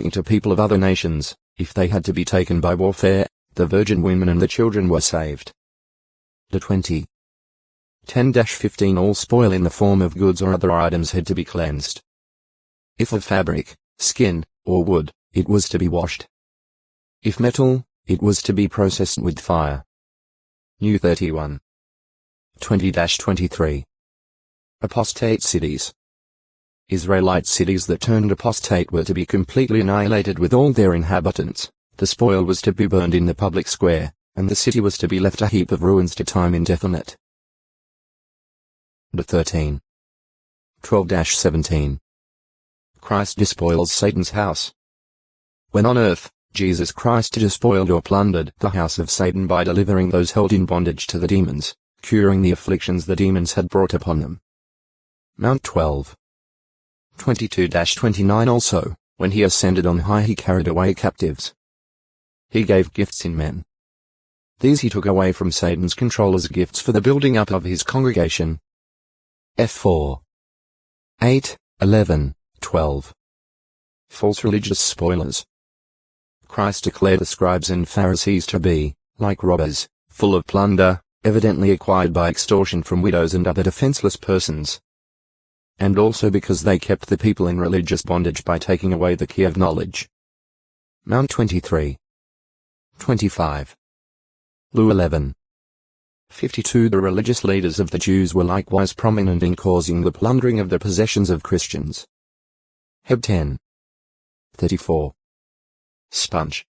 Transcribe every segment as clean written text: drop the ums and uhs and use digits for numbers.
to people of other nations. If they had to be taken by warfare, the virgin women and the children were saved. 20. 10-15 All spoil in the form of goods or other items had to be cleansed. If of fabric, skin, or wood, it was to be washed. If metal, it was to be processed with fire. New 31. 20-23 Apostate cities. Israelite cities that turned apostate were to be completely annihilated with all their inhabitants. The spoil was to be burned in the public square, and the city was to be left a heap of ruins to time indefinite. 13. 12-17 Christ despoils Satan's house. When on earth, Jesus Christ despoiled or plundered the house of Satan by delivering those held in bondage to the demons, curing the afflictions the demons had brought upon them. Mount 12. 22-29 Also, when he ascended on high he carried away captives. He gave gifts in men. These he took away from Satan's control as gifts for the building up of his congregation. F4. 8, 11, 12 False religious spoilers. Christ declared the scribes and Pharisees to be, like robbers, full of plunder, evidently acquired by extortion from widows and other defenseless persons. And also because they kept the people in religious bondage by taking away the key of knowledge. Mount 23. 25. Lu 11. 52 The religious leaders of the Jews were likewise prominent in causing the plundering of the possessions of Christians. Heb 10. 34. Sponge.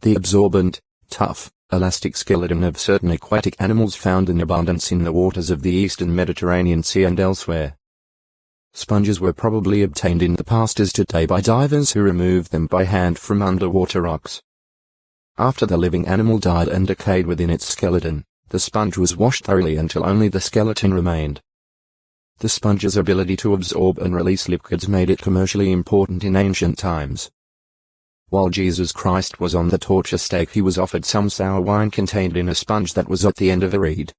The absorbent, tough, elastic skeleton of certain aquatic animals found in abundance in the waters of the eastern Mediterranean Sea and elsewhere. Sponges were probably obtained in the past as today by divers who removed them by hand from underwater rocks. After the living animal died and decayed within its skeleton, the sponge was washed thoroughly until only the skeleton remained. The sponge's ability to absorb and release liquids made it commercially important in ancient times. While Jesus Christ was on the torture stake he was offered some sour wine contained in a sponge that was at the end of a reed.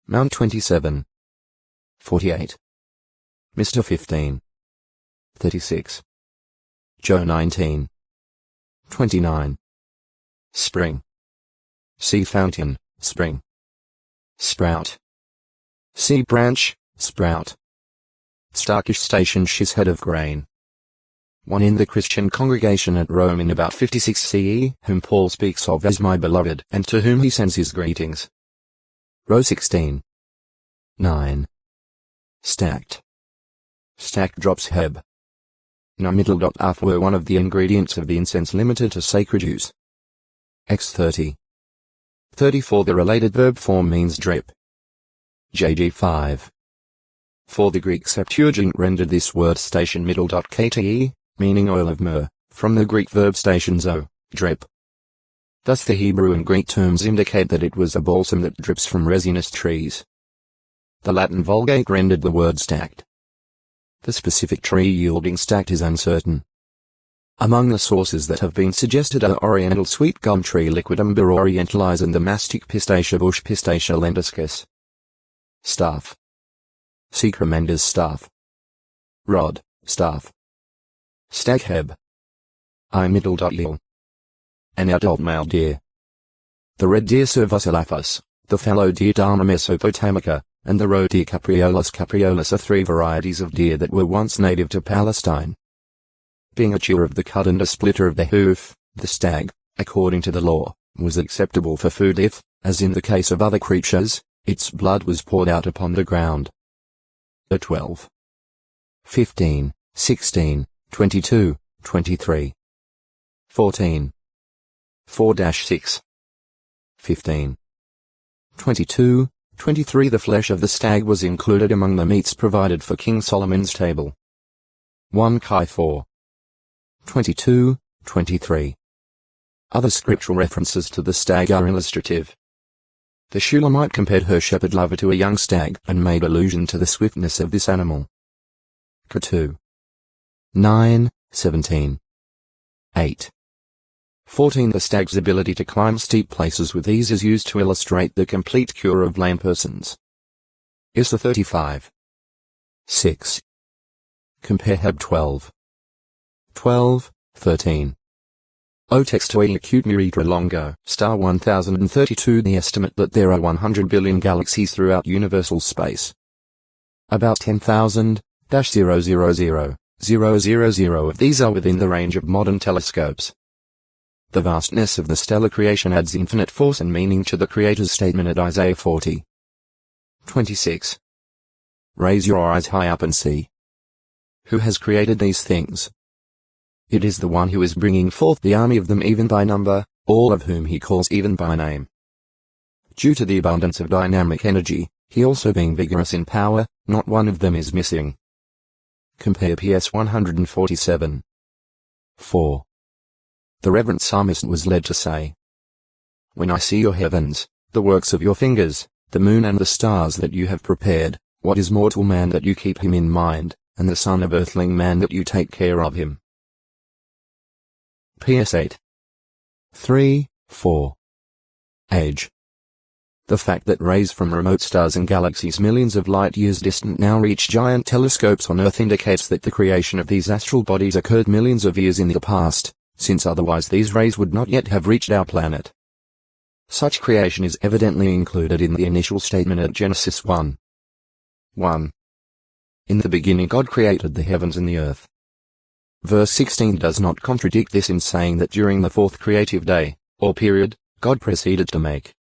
Mount 27. 48. Mr. 15. 36. Joe 19. 29. Spring. Sea fountain, spring. Sprout. Sea branch, sprout. Starkish station she's head of grain. One in the Christian congregation at Rome in about 56 CE, whom Paul speaks of as my beloved, and to whom he sends his greetings. Row 16. 9. Stacked. Stacked drops Heb. Na middle.af were one of the ingredients of the incense limited to sacred use. X 30. 34 The related verb form means drip. JG 5. For the Greek Septuagint rendered this word station middle.kte, meaning oil of myrrh, from the Greek verb stationzo, drip. Thus the Hebrew and Greek terms indicate that it was a balsam that drips from resinous trees. The Latin Vulgate rendered the word stacked. The specific tree yielding stacked is uncertain. Among the sources that have been suggested are Oriental sweet gum tree liquid Umber orientalis and the mastic Pistacia bush Pistacia lentiscus. Staff. Secremender's staff. Rod, staff. Stagheb. I middle.lil. An adult male deer. The red deer Cervus elaphus, the fallow deer Dama mesopotamica, and the roe deer Capreolus capreolus are three varieties of deer that were once native to Palestine. Being a chewer of the cud and a splitter of the hoof, the stag, according to the law, was acceptable for food if, as in the case of other creatures, its blood was poured out upon the ground. 12. 15, 16, 22, 23. 14. 4-6. 15. 22, 23 The flesh of the stag was included among the meats provided for King Solomon's table. 1 Kai 4. 22, 23. Other scriptural references to the stag are illustrative. The Shulamite compared her shepherd lover to a young stag and made allusion to the swiftness of this animal. K2. 9, 17. 8. 14 The stag's ability to climb steep places with ease is used to illustrate the complete cure of lame persons. Issa 35. 6. Compare Heb 12. 12, 13. O textoi acute miritra longo. Star 1032. The estimate that there are 100 billion galaxies throughout universal space. About 10,000-000,000 of these are within the range of modern telescopes. The vastness of the stellar creation adds infinite force and meaning to the Creator's statement at Isaiah 40. 26. Raise your eyes high up and see. Who has created these things? It is the one who is bringing forth the army of them even by number, all of whom he calls even by name. Due to the abundance of dynamic energy, he also being vigorous in power, not one of them is missing. Compare PS 147. 4. The reverend psalmist was led to say, when I see your heavens, the works of your fingers, the moon and the stars that you have prepared, what is mortal man that you keep him in mind, and the son of earthling man that you take care of him. PS 8. 3, 4. Age. The fact that rays from remote stars and galaxies millions of light years distant now reach giant telescopes on Earth indicates that the creation of these astral bodies occurred millions of years in the past, since otherwise these rays would not yet have reached our planet. Such creation is evidently included in the initial statement at Genesis 1. 1. In the beginning God created the heavens and the earth. Verse 16 does not contradict this in saying that during the fourth creative day, or period, God proceeded to make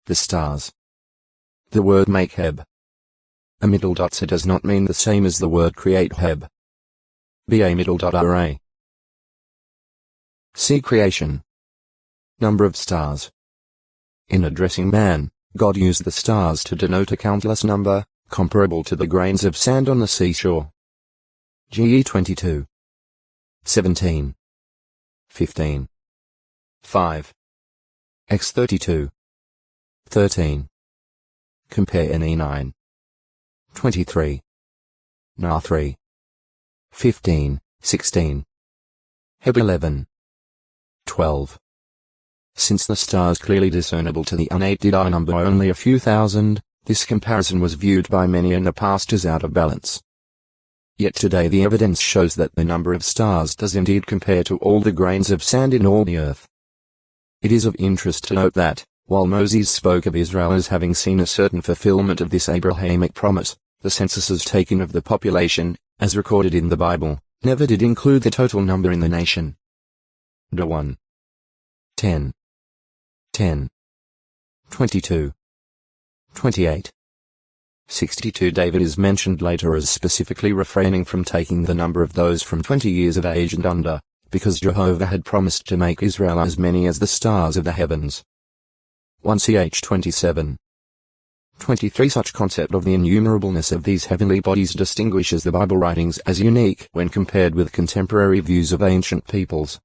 the stars. The word make heb. A middle dot so does not mean the same as the word create heb. Be a middle dot ra. See creation. Number of stars. In addressing man, God used the stars to denote a countless number, comparable to the grains of sand on the seashore. GE 22. 17. 15. 5. X 32. 13. Compare NE 9. 23. NA 3. 15, 16. Heb 11. 12. Since the stars clearly discernible to the unaided eye number only a few thousand, this comparison was viewed by many in the past as out of balance. Yet today the evidence shows that the number of stars does indeed compare to all the grains of sand in all the earth. It is of interest to note that, while Moses spoke of Israel as having seen a certain fulfillment of this Abrahamic promise, the censuses taken of the population, as recorded in the Bible, never did include the total number in the nation. 1. 10. 10. 22. 28. 62. David is mentioned later as specifically refraining from taking the number of those from 20 years of age and under, because Jehovah had promised to make Israel as many as the stars of the heavens. 1 Ch 27. 23. Such concept of the innumerableness of these heavenly bodies distinguishes the Bible writings as unique when compared with contemporary views of ancient peoples.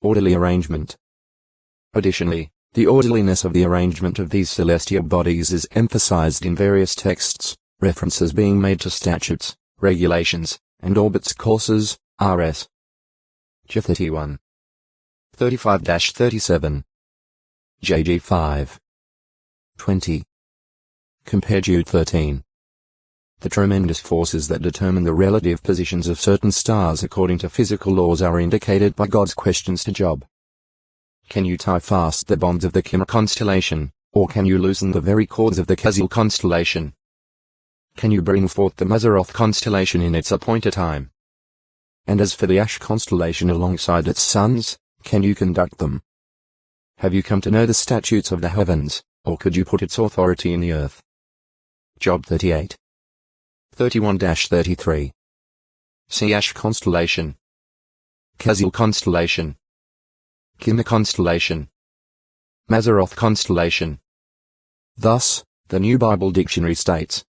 Orderly arrangement. Additionally, the orderliness of the arrangement of these celestial bodies is emphasized in various texts, references being made to statutes, regulations, and orbits courses, rs. J 31. 35-37. JG 5. 20. Compare Jude 13. The tremendous forces that determine the relative positions of certain stars according to physical laws are indicated by God's questions to Job. Can you tie fast the bonds of the Chimera constellation, or can you loosen the very cords of the Kazil constellation? Can you bring forth the Mazzaroth constellation in its appointed time? And as for the Ash constellation alongside its sons, can you conduct them? Have you come to know the statutes of the heavens, or could you put its authority in the earth? Job 38. 31-33. See Ash constellation. Kazil constellation. Chimera constellation. Mazzaroth constellation. Thus, the New Bible Dictionary states,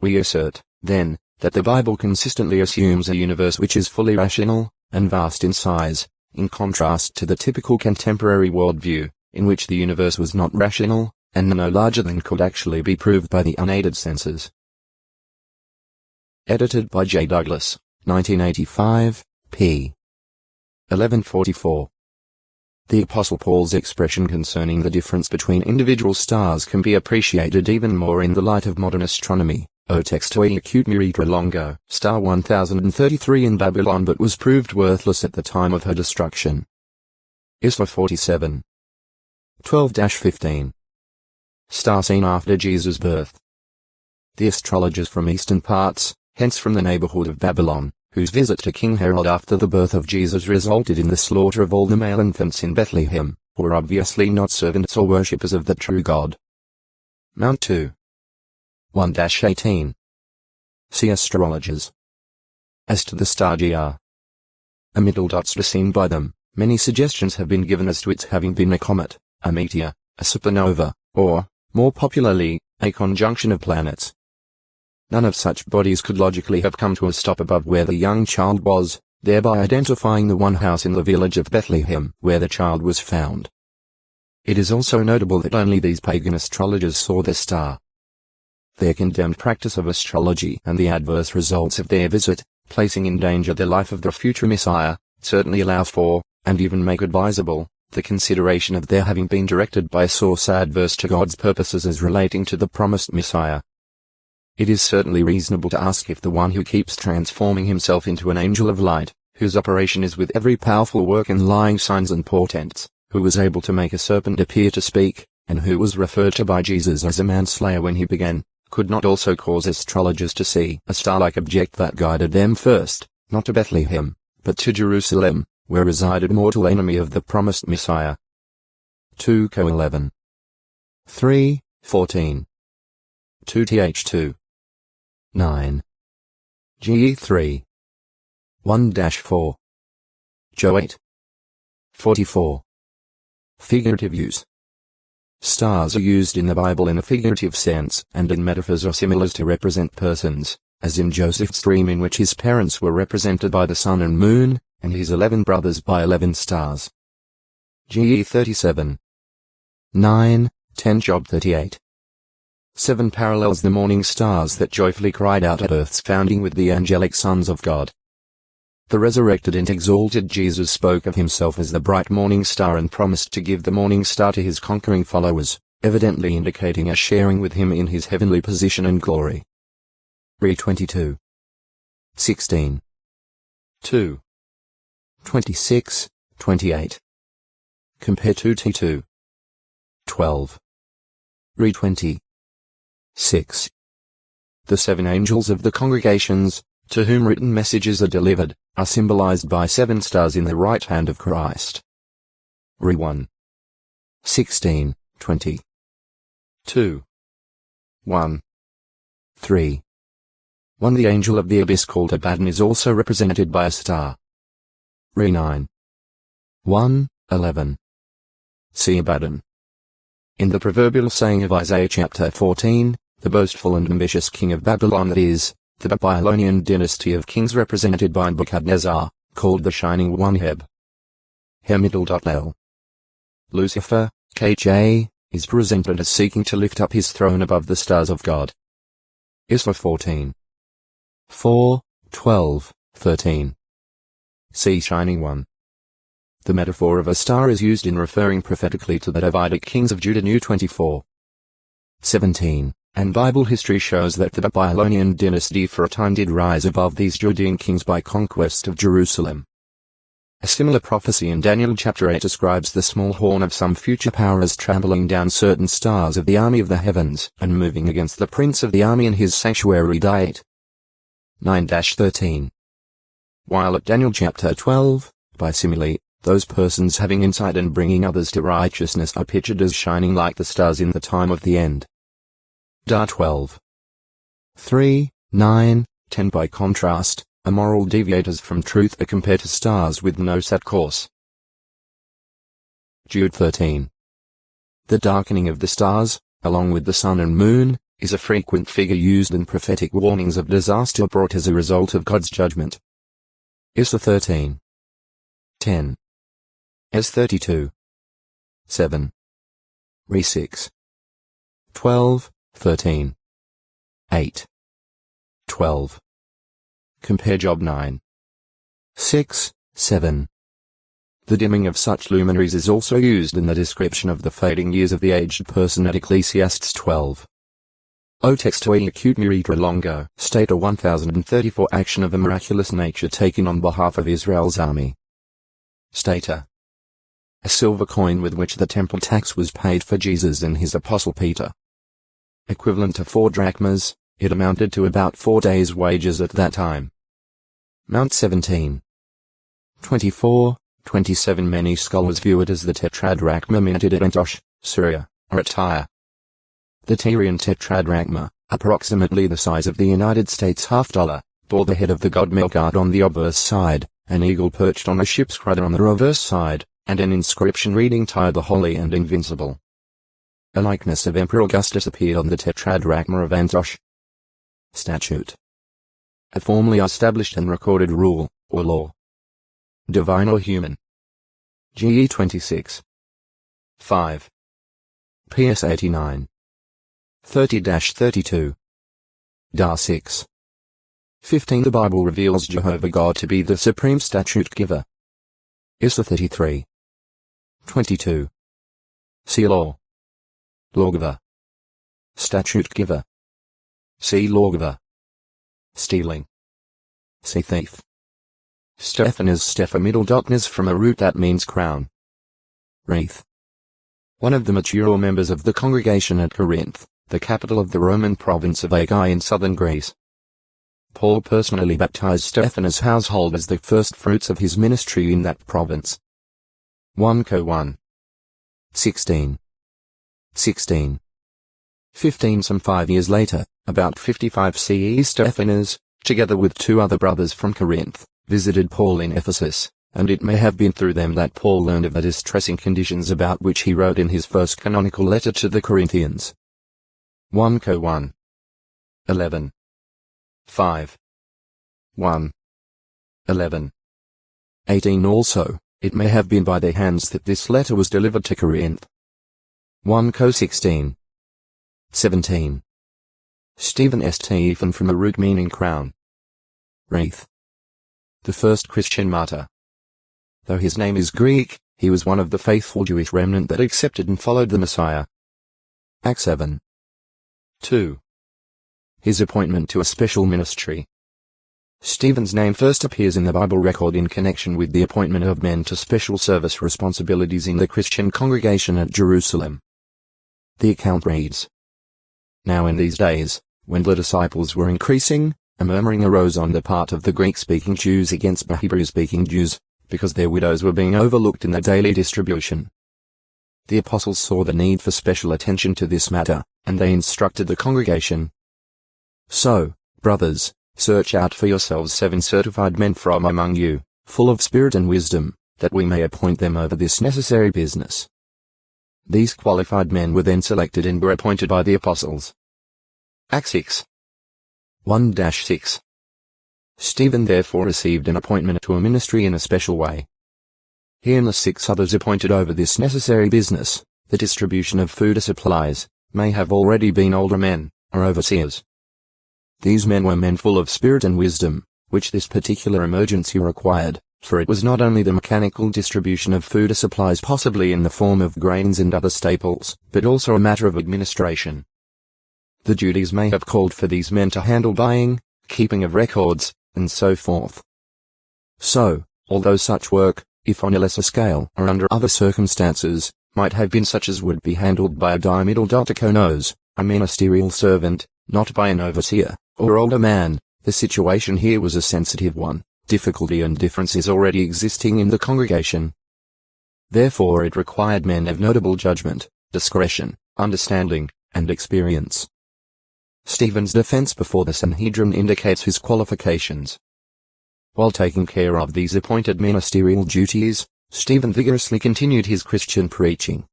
we assert, then, that the Bible consistently assumes a universe which is fully rational, and vast in size, in contrast to the typical contemporary worldview, in which the universe was not rational, and no larger than could actually be proved by the unaided senses. Edited by J. Douglas, 1985, p. 1144. The Apostle Paul's expression concerning the difference between individual stars can be appreciated even more in the light of modern astronomy, O textoi acute muritra longo, star 1033 in Babylon, but was proved worthless at the time of her destruction. Isla 47. 12-15. Star seen after Jesus' birth. The astrologers from eastern parts, hence from the neighborhood of Babylon, whose visit to King Herod after the birth of Jesus resulted in the slaughter of all the male infants in Bethlehem, were obviously not servants or worshippers of the true God. Mount 2. 1-18. See astrologers. As to the star GR, a middle dots were seen by them. Many suggestions have been given as to its having been a comet, a meteor, a supernova, or, more popularly, a conjunction of planets. None of such bodies could logically have come to a stop above where the young child was, thereby identifying the one house in the village of Bethlehem where the child was found. It is also notable that only these pagan astrologers saw the star. Their condemned practice of astrology and the adverse results of their visit, placing in danger the life of the future Messiah, certainly allow for, and even make advisable, the consideration of their having been directed by a source adverse to God's purposes as relating to the promised Messiah. It is certainly reasonable to ask if the one who keeps transforming himself into an angel of light, whose operation is with every powerful work and lying signs and portents, who was able to make a serpent appear to speak, and who was referred to by Jesus as a manslayer when he began, could not also cause astrologers to see a star-like object that guided them first, not to Bethlehem, but to Jerusalem, where resided mortal enemy of the promised Messiah. 2:11. 3:14. 2th 9. GE3. 1-4. Jo 8. 44. Figurative use. Stars are used in the Bible in a figurative sense, and in metaphors or similes to represent persons, as in Joseph's dream in which his parents were represented by the sun and moon, and his 11 brothers by 11 stars. GE 37. 9, 10 Job 38. 7 parallels the morning stars that joyfully cried out at earth's founding with the angelic sons of God. The resurrected and exalted Jesus spoke of himself as the bright morning star and promised to give the morning star to his conquering followers, evidently indicating a sharing with him in his heavenly position and glory. Re 22. 16. 2. 26, 28. Compare 2T2. 12. Re 20. 6. The 7 angels of the congregations, to whom written messages are delivered, are symbolized by 7 stars in the right hand of Christ. Re 1. 16, 20. 2. 1. 3. 1. The angel of the abyss called Abaddon is also represented by a star. Re 9. 1, 11. See Abaddon. In the proverbial saying of Isaiah chapter 14, the boastful and ambitious king of Babylon, that is, the Babylonian dynasty of kings represented by Nebuchadnezzar, called the Shining One Heb. Hemidl.L. Lucifer, KJ, is presented as seeking to lift up his throne above the stars of God. Isla 14. 4, 12, 13. See Shining One. The metaphor of a star is used in referring prophetically to the Davidic kings of Judah. New 24. 17. And Bible history shows that the Babylonian dynasty for a time did rise above these Judean kings by conquest of Jerusalem. A similar prophecy in Daniel chapter 8 describes the small horn of some future power as trampling down certain stars of the army of the heavens and moving against the prince of the army in his sanctuary. 8. 9-13. While at Daniel chapter 12, by simile, those persons having insight and bringing others to righteousness are pictured as shining like the stars in the time of the end. 12. 3, 9, 10. By contrast, immoral deviators from truth are compared to stars with no set course. Jude 13. The darkening of the stars, along with the sun and moon, is a frequent figure used in prophetic warnings of disaster brought as a result of God's judgment. Isla 13. 10. S 32. 7. Re 6. 12, 13. 8. 12. Compare Job 9. 6, 7. The dimming of such luminaries is also used in the description of the fading years of the aged person at Ecclesiastes 12. O textui acute miritra longo. State a 1034 action of a miraculous nature taken on behalf of Israel's army. Stater. A silver coin with which the temple tax was paid for Jesus and his apostle Peter. Equivalent to 4 drachmas, it amounted to about 4 days' wages at that time. Mount 17. 24, 27. Many scholars view it as the tetradrachma minted at Antioch, Syria, or at Tyre. The Tyrian tetradrachma, approximately the size of the United States $50, bore the head of the god Melkart on the obverse side, an eagle perched on a ship's rudder on the reverse side, and an inscription reading Tyre the Holy and Invincible. A likeness of Emperor Augustus appeared on the tetradrachma of Antioch. Statute. A formally established and recorded rule, or law. Divine or human. GE 26. 5. PS 89. 30-32. Dar 6. 15. The Bible reveals Jehovah God to be the supreme statute giver. Issa 33. 22. See law. Lawgiver. Statute giver. See lawgiver. Stealing. See thief. Stephanas Stepha middle darkness from a root that means crown. Wreath. One of the mature members of the congregation at Corinth, the capital of the Roman province of Achaia in southern Greece. Paul personally baptized Stephanas' household as the first fruits of his ministry in that province. 1 Co 1. 16. 16. 15. Some 5 years later, about 55 CE, Stephanas, together with 2 other brothers from Corinth, visited Paul in Ephesus, and it may have been through them that Paul learned of the distressing conditions about which he wrote in his first canonical letter to the Corinthians. 1 Co 1. 11. 5. 1. 11. 18. Also, it may have been by their hands that this letter was delivered to Corinth. 1 Co 16. 17. Stephen Stephen from a root meaning crown. Wreath. The first Christian martyr. Though his name is Greek, he was one of the faithful Jewish remnant that accepted and followed the Messiah. Acts 7. 2. His appointment to a special ministry. Stephen's name first appears in the Bible record in connection with the appointment of men to special service responsibilities in the Christian congregation at Jerusalem. The account reads, Now in these days, when the disciples were increasing, a murmuring arose on the part of the Greek-speaking Jews against the Hebrew-speaking Jews, because their widows were being overlooked in the daily distribution. The apostles saw the need for special attention to this matter, and they instructed the congregation. So, brothers, search out for yourselves 7 certified men from among you, full of spirit and wisdom, that we may appoint them over this necessary business. These qualified men were then selected and were appointed by the apostles. Acts 6. 1-6. Stephen therefore received an appointment to a ministry in a special way. He and the 6 others appointed over this necessary business, the distribution of food supplies, may have already been older men, or overseers. These men were men full of spirit and wisdom, which this particular emergency required, for it was not only the mechanical distribution of food supplies possibly in the form of grains and other staples, but also a matter of administration. The duties may have called for these men to handle buying, keeping of records, and so forth. So, although such work, if on a lesser scale or under other circumstances, might have been such as would be handled by a diametal a ministerial servant, not by an overseer, or older man, the situation here was a sensitive one, difficulty and differences already existing in the congregation. Therefore it required men of notable judgment, discretion, understanding, and experience. Stephen's defense before the Sanhedrin indicates his qualifications. While taking care of these appointed ministerial duties, Stephen vigorously continued his Christian preaching.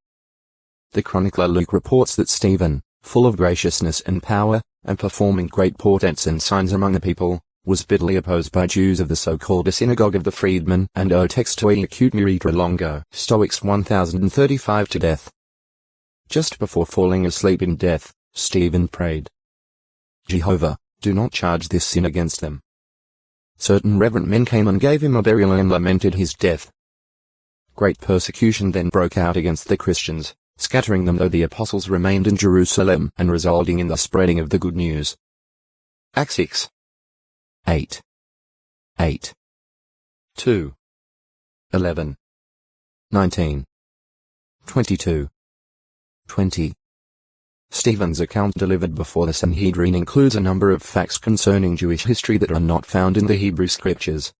The chronicler Luke reports that Stephen, full of graciousness and power, and performing great portents and signs among the people, was bitterly opposed by Jews of the so-called synagogue of the freedmen and o textoi acute miritra longo, Stoics 1035 to death. Just before falling asleep in death, Stephen prayed, Jehovah, do not charge this sin against them. Certain reverent men came and gave him a burial and lamented his death. Great persecution then broke out against the Christians, scattering them though the apostles remained in Jerusalem and resulting in the spreading of the good news. Acts 6. 8. 8. 2. 11. 19. 22. 20. Stephen's account delivered before the Sanhedrin includes a number of facts concerning Jewish history that are not found in the Hebrew scriptures.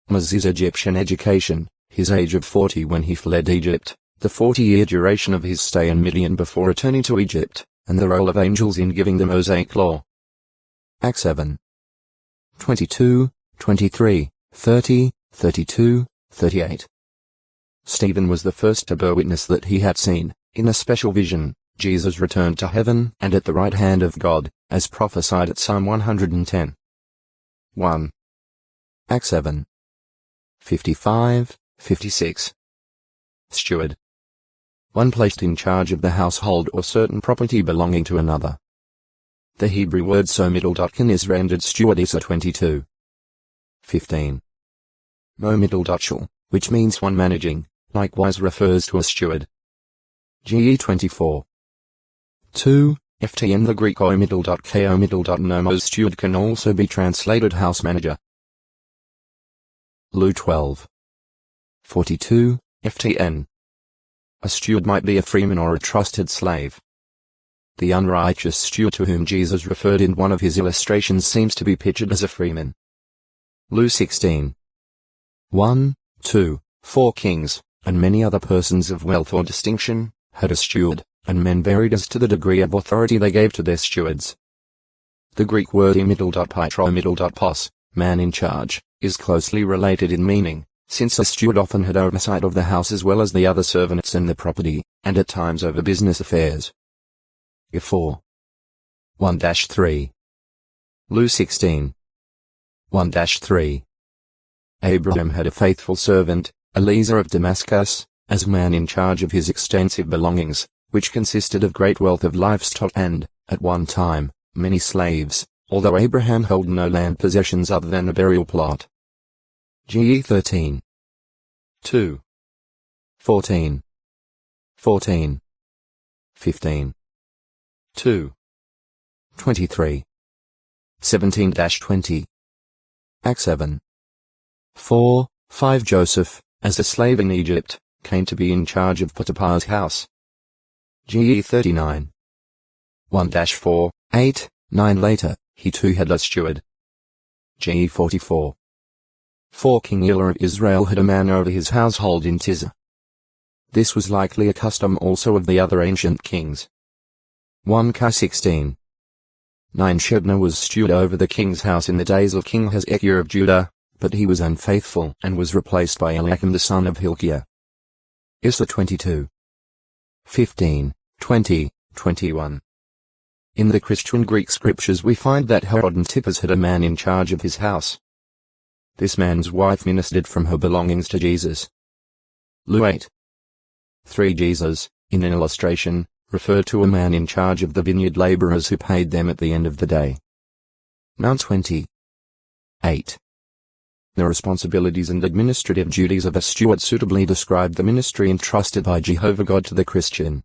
Moses' Egyptian education, his age of 40 when he fled Egypt, the 40-year duration of his stay in Midian before returning to Egypt, and the role of angels in giving the Mosaic law. Acts 7. 22, 23, 30, 32, 38. Stephen was the first to bear witness that he had seen, in a special vision, Jesus returned to heaven and at the right hand of God, as prophesied at Psalm 110. 1. Acts 7. 55, 56. Steward. One placed in charge of the household or certain property belonging to another. The Hebrew word somidl.kin is rendered steward Isa 22. 15. Momidl.shul, which means one managing, likewise refers to a steward. GE 24. 2. FTN the Greek omidl.nomos steward can also be translated house manager. Lu 12. 42. FTN. A steward might be a freeman or a trusted slave. The unrighteous steward to whom Jesus referred in one of his illustrations seems to be pictured as a freeman. Lu 16. 1, 2, 4 kings, and many other persons of wealth or distinction, had a steward, and men varied as to the degree of authority they gave to their stewards. The Greek word imiddle.pytromidl.pos, man in charge, is closely related in meaning, since a steward often had oversight of the house as well as the other servants and the property, and at times over business affairs. If 1-3. Lu 16. 1-3. Abraham had a faithful servant, Eliezer of Damascus, as man in charge of his extensive belongings, which consisted of great wealth of livestock and, at one time, many slaves, although Abraham held no land possessions other than a burial plot. GE 13. 2. 14. 14. 15. 2. 23. 17-20. Acts 7. 4, 5 Joseph, as a slave in Egypt, came to be in charge of Potiphar's house. GE 39. 1-4, 8, 9 later, he too had a steward. GE 44. 4 King Elah of Israel had a man over his household in Tirzah. This was likely a custom also of the other ancient kings. 1 Kah 16. 9 Shebna was steward over the king's house in the days of King Hezekiah of Judah, but he was unfaithful and was replaced by Eliakim the son of Hilkiah. Isa 22. 15, 20, 21. In the Christian Greek scriptures we find that Herod Antipas had a man in charge of his house. This man's wife ministered from her belongings to Jesus. Lu 8. 3 Jesus, in an illustration, referred to a man in charge of the vineyard laborers who paid them at the end of the day. Mount 20. 8. The responsibilities and administrative duties of a steward suitably describe the ministry entrusted by Jehovah God to the Christian.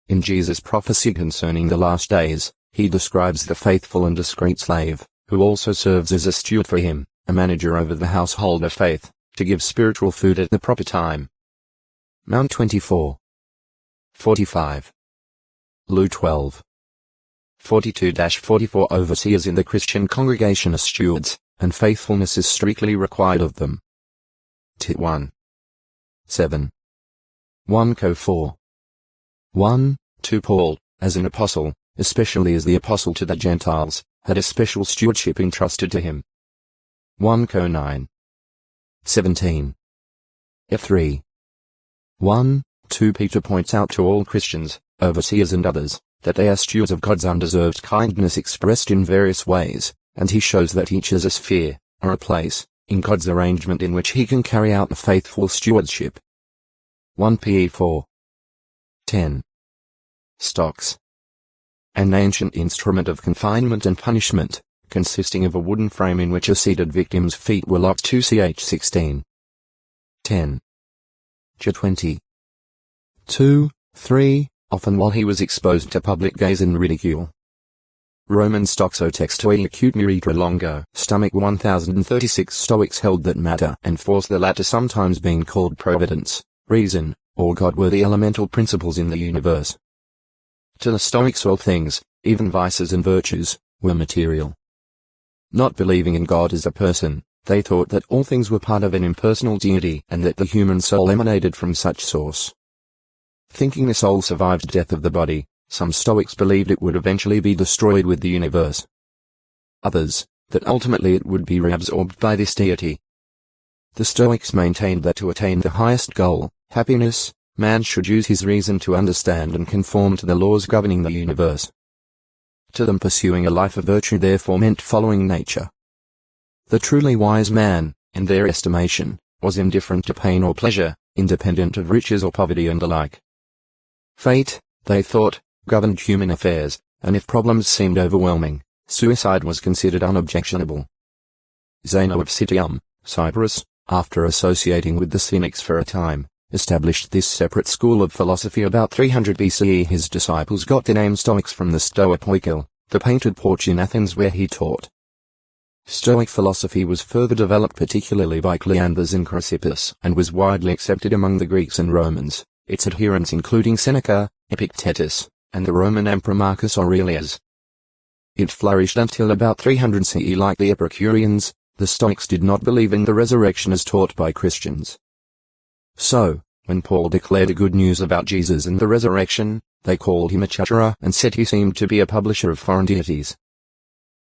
In Jesus' prophecy concerning the last days, he describes the faithful and discreet slave, who also serves as a steward for him, a manager over the household of faith, to give spiritual food at the proper time. Mount 24. 45. Lu 12. 42-44 Overseers in the Christian congregation are stewards, and faithfulness is strictly required of them. Tit 1. 7. 1 Co 4. 1, 2 Paul, as an apostle, especially as the apostle to the Gentiles, had a special stewardship entrusted to him. 1 Co 9. 17. F3. 1, 2 Peter points out to all Christians, overseers and others, that they are stewards of God's undeserved kindness expressed in various ways, and he shows that each has a sphere, or a place, in God's arrangement in which he can carry out the faithful stewardship. 1 Pe 4. 10. Stocks. An ancient instrument of confinement and punishment, consisting of a wooden frame in which a seated victim's feet were locked. 2 Ch 16. 10. J 20. 2, 3. Often while he was exposed to public gaze and ridicule. Roman Stoxo textoi acute merita longo. Stomach 1036 Stoics held that matter and force, the latter sometimes being called providence, reason, or God, were the elemental principles in the universe. To the Stoics all things, even vices and virtues, were material. Not believing in God as a person, they thought that all things were part of an impersonal deity and that the human soul emanated from such source. Thinking the soul survived death of the body, some Stoics believed it would eventually be destroyed with the universe. Others, that ultimately it would be reabsorbed by this deity. The Stoics maintained that to attain the highest goal, happiness, man should use his reason to understand and conform to the laws governing the universe. To them, pursuing a life of virtue therefore meant following nature. The truly wise man, in their estimation, was indifferent to pain or pleasure, independent of riches or poverty and the like. Fate, they thought, governed human affairs, and if problems seemed overwhelming, suicide was considered unobjectionable. Zeno of Citium, Cyprus, after associating with the Cynics for a time, established this separate school of philosophy about 300 BCE. His disciples got the name Stoics from the Stoa Poikil, the painted porch in Athens where he taught. Stoic philosophy was further developed particularly by Cleanthes and Chrysippus and was widely accepted among the Greeks and Romans, its adherents including Seneca, Epictetus, and the Roman Emperor Marcus Aurelius. It flourished until about 300 CE. Like the Epicureans, the Stoics did not believe in the resurrection as taught by Christians. So, when Paul declared the good news about Jesus and the resurrection, they called him a chatterer and said he seemed to be a publisher of foreign deities.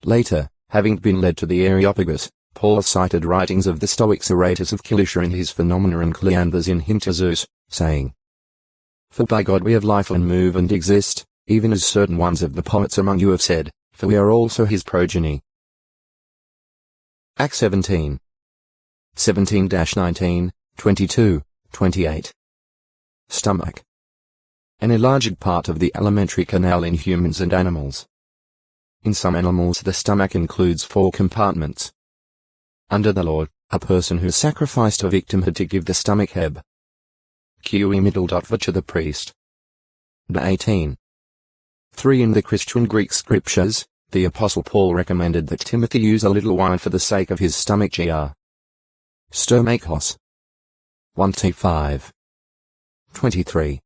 Later, having been led to the Areopagus, Paul cited writings of the Stoics Aratus of Cilicia in his Phenomena and Cleanthes in Hymn to Zeus, saying, "For by God we have life and move and exist, even as certain ones of the poets among you have said, for we are also his progeny." Acts 17. 17-19, 22, 28. Stomach. An enlarged part of the alimentary canal in humans and animals. In some animals the stomach includes 4 compartments. Under the law, a person who sacrificed a victim had to give the stomach heb. QE middle to the priest. 18. 3. In the Christian Greek scriptures, the Apostle Paul recommended that Timothy use a little wine for the sake of his stomach gr. Stomachos. 1-5. 23.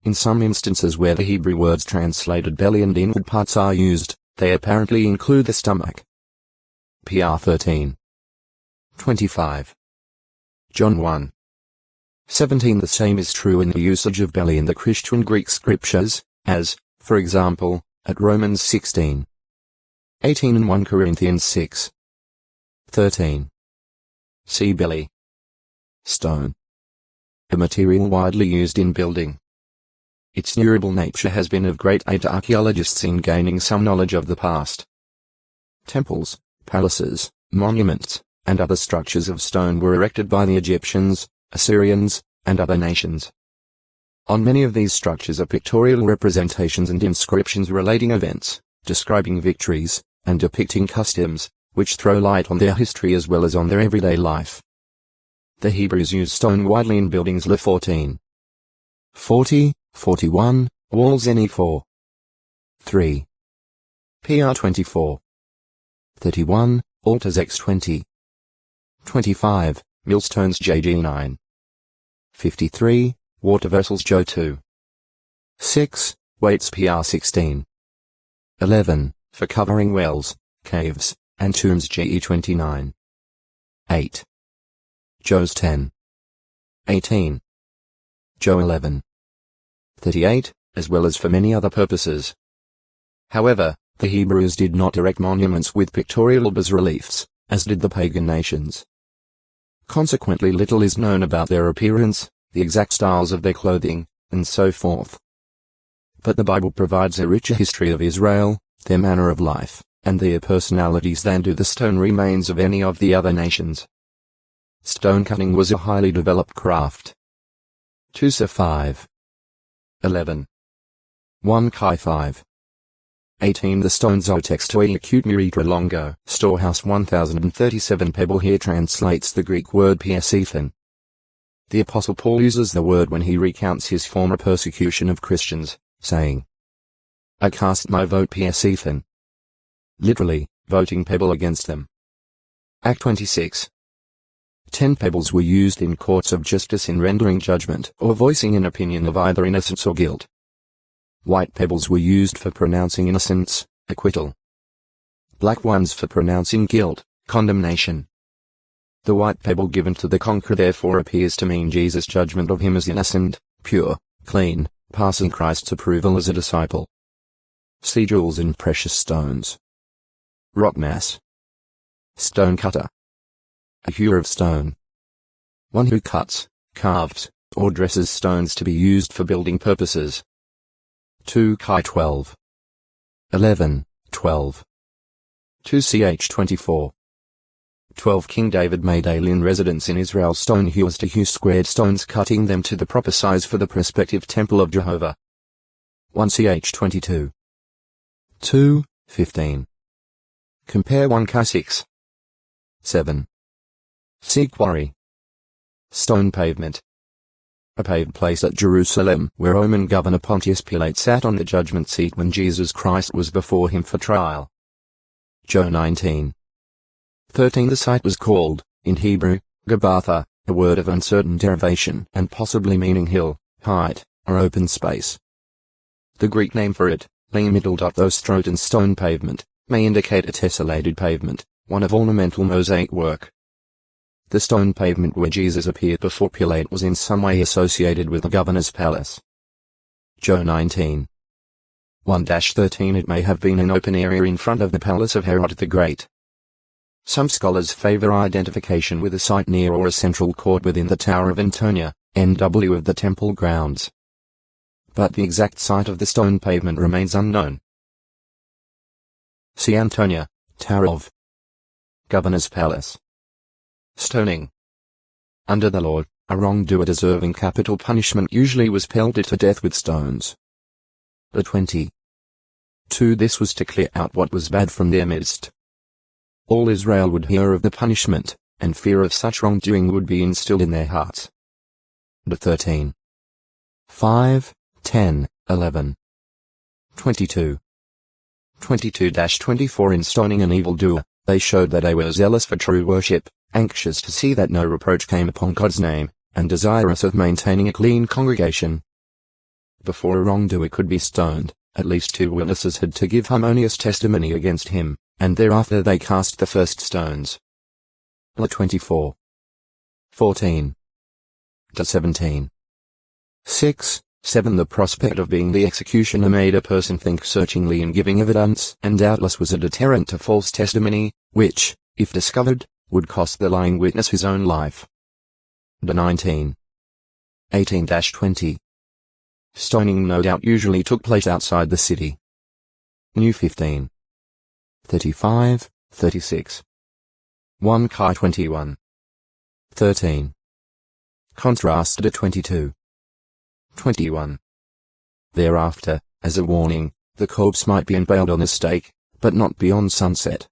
In some instances where the Hebrew words translated belly and inward parts are used, they apparently include the stomach. PR 13. 25. John 1. 17. The same is true in the usage of belly in the Christian Greek scriptures, as, for example, at Romans 16. 18 and 1 Corinthians 6. 13. See belly. Stone. A material widely used in building. Its durable nature has been of great aid to archaeologists in gaining some knowledge of the past. Temples, palaces, monuments, and other structures of stone were erected by the Egyptians, Assyrians, and other nations. On many of these structures are pictorial representations and inscriptions relating events, describing victories, and depicting customs, which throw light on their history as well as on their everyday life. The Hebrews used stone widely in buildings. Le 14. 40, 41, walls NE 4. 3. PR 24. 31, altars X 20. 25, millstones JG 9. 53, water vessels Jo 2. 6, weights PR 16. 11, for covering wells, caves, and tombs GE 29. 8. Jo's 10. 18. Jo 11. 38, as well as for many other purposes. However, the Hebrews did not erect monuments with pictorial bas-reliefs, as did the pagan nations. Consequently, little is known about their appearance, the exact styles of their clothing, and so forth. But the Bible provides a richer history of Israel, their manner of life, and their personalities than do the stone remains of any of the other nations. Stone cutting was a highly developed craft. 2 Sir 5. 11. 1 Chi 5. 18. The stones of textoi acute meritra longo, storehouse 1037 pebble here translates the Greek word piasephan. The Apostle Paul uses the word when he recounts his former persecution of Christians, saying, "I cast my vote PS Ethan." Literally, voting pebble against them. Act 26. 10 pebbles were used in courts of justice in rendering judgment or voicing an opinion of either innocence or guilt. White pebbles were used for pronouncing innocence, acquittal. Black ones for pronouncing guilt, condemnation. The white pebble given to the conqueror therefore appears to mean Jesus' judgment of him as innocent, pure, clean, passing Christ's approval as a disciple. See jewels and precious stones. Rock mass. Stone cutter. A hewer of stone. One who cuts, carves, or dresses stones to be used for building purposes. 2 Chi 12. 11, 12. 2 Ch 24. 12 King David made alien residents in Israel stone hewers to hew squared stones, cutting them to the proper size for the prospective temple of Jehovah. 1 Ch 22. 2, 15. Compare 1 Chi 6. 7. See quarry. Stone pavement. A paved place at Jerusalem, where Roman governor Pontius Pilate sat on the judgment seat when Jesus Christ was before him for trial. Joe 19. 13. The site was called, in Hebrew, Gabbatha, a word of uncertain derivation and possibly meaning hill, height, or open space. The Greek name for it, though strode and stone pavement, may indicate a tessellated pavement, one of ornamental mosaic work. The stone pavement where Jesus appeared before Pilate was in some way associated with the governor's palace. Joe 19. 1-13. It may have been an open area in front of the palace of Herod the Great. Some scholars favor identification with a site near or a central court within the Tower of Antonia, NW of the temple grounds. But the exact site of the stone pavement remains unknown. See Antonia, Tower of Governor's Palace. Stoning. Under the law, a wrongdoer deserving capital punishment usually was pelted to death with stones. The 20. 2. This was to clear out what was bad from their midst. All Israel would hear of the punishment, and fear of such wrongdoing would be instilled in their hearts. The 13. 5, 10, 11. 22. 22-24. In stoning an evildoer, they showed that they were zealous for true worship, anxious to see that no reproach came upon God's name, and desirous of maintaining a clean congregation. Before a wrongdoer could be stoned, at least 2 witnesses had to give harmonious testimony against him, and thereafter they cast the first stones. 24. 14. 17. 6, 7. The prospect of being the executioner made a person think searchingly in giving evidence, and doubtless was a deterrent to false testimony, which, if discovered, would cost the lying witness his own life. 19. 18-20. Stoning no doubt usually took place outside the city. New 15. 35, 36. 1 Chi 21. 13. Contrasted at 22. 21. Thereafter, as a warning, the corpse might be impaled on a stake, but not beyond sunset.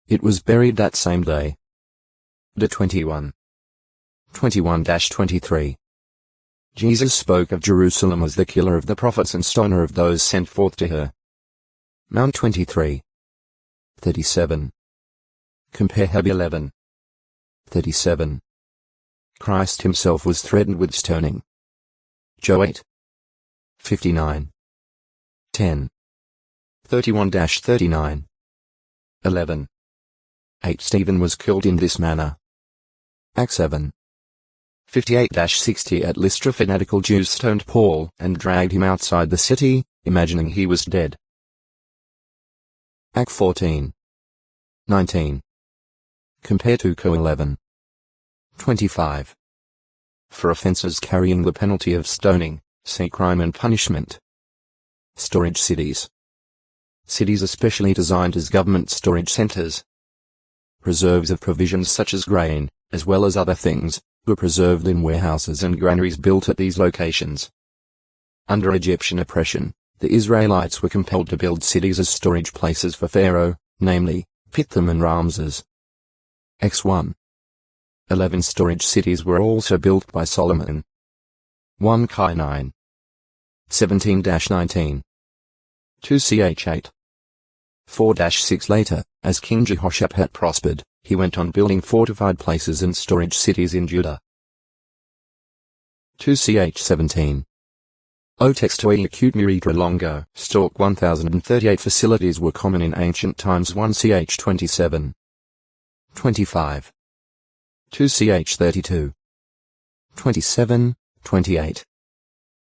It was buried that same day. The 21. 21-23. Jesus spoke of Jerusalem as the killer of the prophets and stoner of those sent forth to her. Mount 23. 37. Compare Heb 11. 37. Christ himself was threatened with stoning. Joe 8. 59. 10. 31-39. 11. 8. Stephen was killed in this manner. Acts 7. 58-60. At Lystra, fanatical Jews stoned Paul and dragged him outside the city, imagining he was dead. Act 14. 19. Compare to Co 11. 25. For offences carrying the penalty of stoning, see Crime and Punishment. Storage cities. Cities especially designed as government storage centres. Reserves of provisions such as grain, as well as other things, were preserved in warehouses and granaries built at these locations. Under Egyptian oppression, the Israelites were compelled to build cities as storage places for Pharaoh, namely, Pithom and Ramses. X1. 11 storage cities were also built by Solomon. 1 Chi 9. 17-19. 2 Ch 8. 4-6 Later, as King Jehoshaphat prospered, he went on building fortified places and storage cities in Judah. 2 Ch 17. O Textoi Acute Muritra Longo, Stork 1038 facilities were common in ancient times. 1 Ch 27. 25. 2 Ch 32. 27, 28.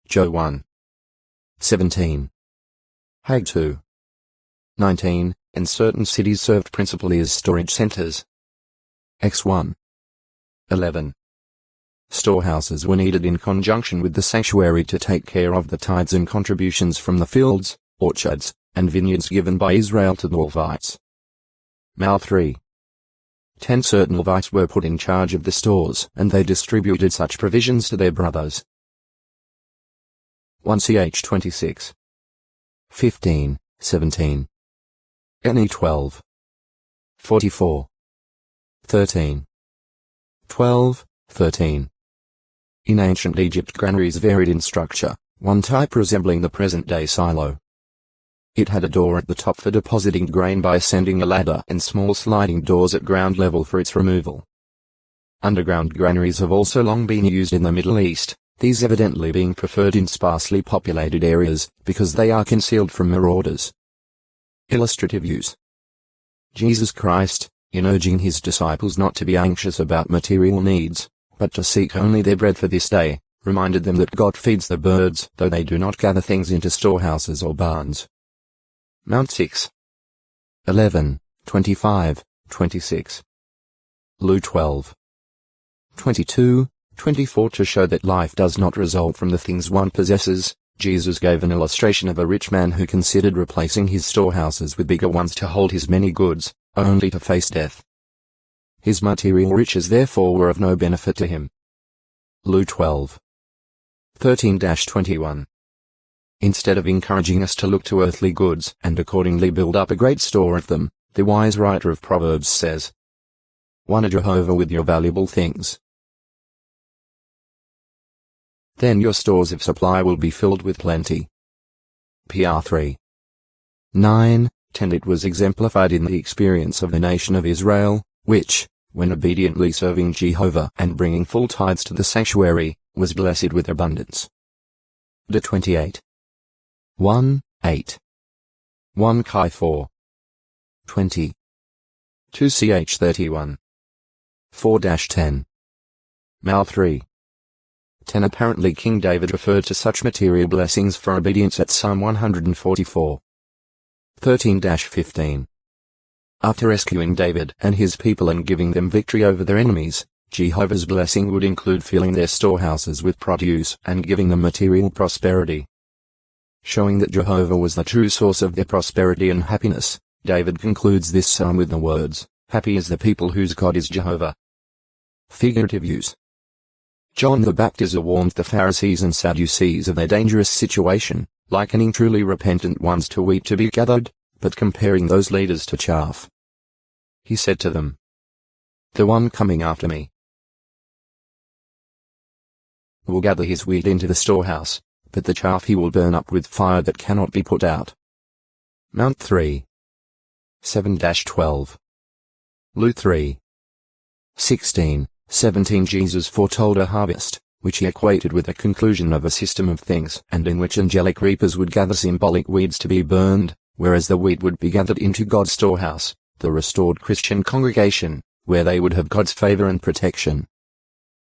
Jo 1. 17. Hag 2. 19, and certain cities served principally as storage centers. X1. 11. Storehouses were needed in conjunction with the sanctuary to take care of the tithes and contributions from the fields, orchards, and vineyards given by Israel to the Levites. Mal 3. 10 certain Levites were put in charge of the stores, and they distributed such provisions to their brothers. 1 Ch 26. 15, 17. Ne 12. 44. 13. 12, 13. In ancient Egypt, granaries varied in structure, one type resembling the present-day silo. It had a door at the top for depositing grain by ascending a ladder and small sliding doors at ground level for its removal. Underground granaries have also long been used in the Middle East, these evidently being preferred in sparsely populated areas, because they are concealed from marauders. Illustrative use. Jesus Christ, in urging his disciples not to be anxious about material needs, but to seek only their bread for this day, reminded them that God feeds the birds, though they do not gather things into storehouses or barns. Mount 6. 11, 25, 26. Lu 12. 22, 24. To show that life does not result from the things one possesses, Jesus gave an illustration of a rich man who considered replacing his storehouses with bigger ones to hold his many goods, only to face death. His material riches therefore were of no benefit to him. Lu 12. 13-21. Instead of encouraging us to look to earthly goods and accordingly build up a great store of them, the wise writer of Proverbs says, "Honor Jehovah with your valuable things. Then your stores of supply will be filled with plenty." PR 3. 9, 10. It was exemplified in the experience of the nation of Israel, which, when obediently serving Jehovah and bringing full tithes to the sanctuary, was blessed with abundance. De 28. 1, 8. 1 Chi 4. 20. 2 Ch 31. 4-10. Mal 3. 10. Apparently King David referred to such material blessings for obedience at Psalm 144. 13-15. After rescuing David and his people and giving them victory over their enemies, Jehovah's blessing would include filling their storehouses with produce and giving them material prosperity. Showing that Jehovah was the true source of their prosperity and happiness, David concludes this psalm with the words, "Happy is the people whose God is Jehovah." Figurative use. John the Baptizer warned the Pharisees and Sadducees of their dangerous situation, likening truly repentant ones to wheat to be gathered, but comparing those leaders to chaff. He said to them, "The one coming after me will gather his wheat into the storehouse, but the chaff he will burn up with fire that cannot be put out." Mount 3. 7-12. Lu 3. 16, 17. Jesus foretold a harvest, which he equated with the conclusion of a system of things, and in which angelic reapers would gather symbolic weeds to be burned, whereas the wheat would be gathered into God's storehouse, the restored Christian congregation, where they would have God's favor and protection.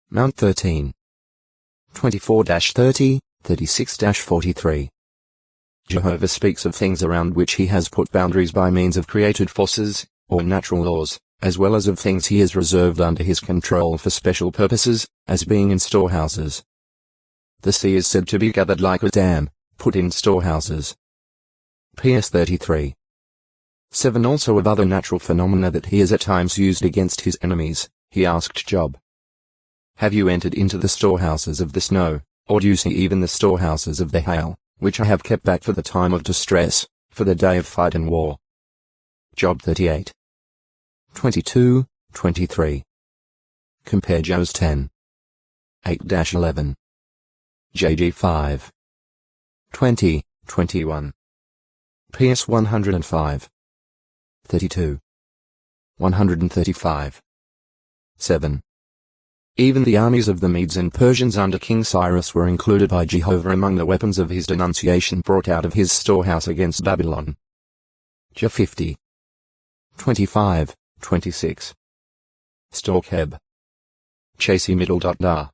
Mount 13. 24-30, 36-43. Jehovah speaks of things around which he has put boundaries by means of created forces, or natural laws, as well as of things he has reserved under his control for special purposes, as being in storehouses. The sea is said to be gathered like a dam, put in storehouses. PS 33. 7. Also of other natural phenomena that he has at times used against his enemies, he asked Job, "Have you entered into the storehouses of the snow, or do you see even the storehouses of the hail, which I have kept back for the time of distress, for the day of fight and war?" Job 38. 22, 23. Compare JOS 10. 8-11. JG 5. 20, 21. PS 105. 32. 135. 7. Even the armies of the Medes and Persians under King Cyrus were included by Jehovah among the weapons of his denunciation brought out of his storehouse against Babylon. J 50. 25, 26. Storkheb. Chasey middle dot da.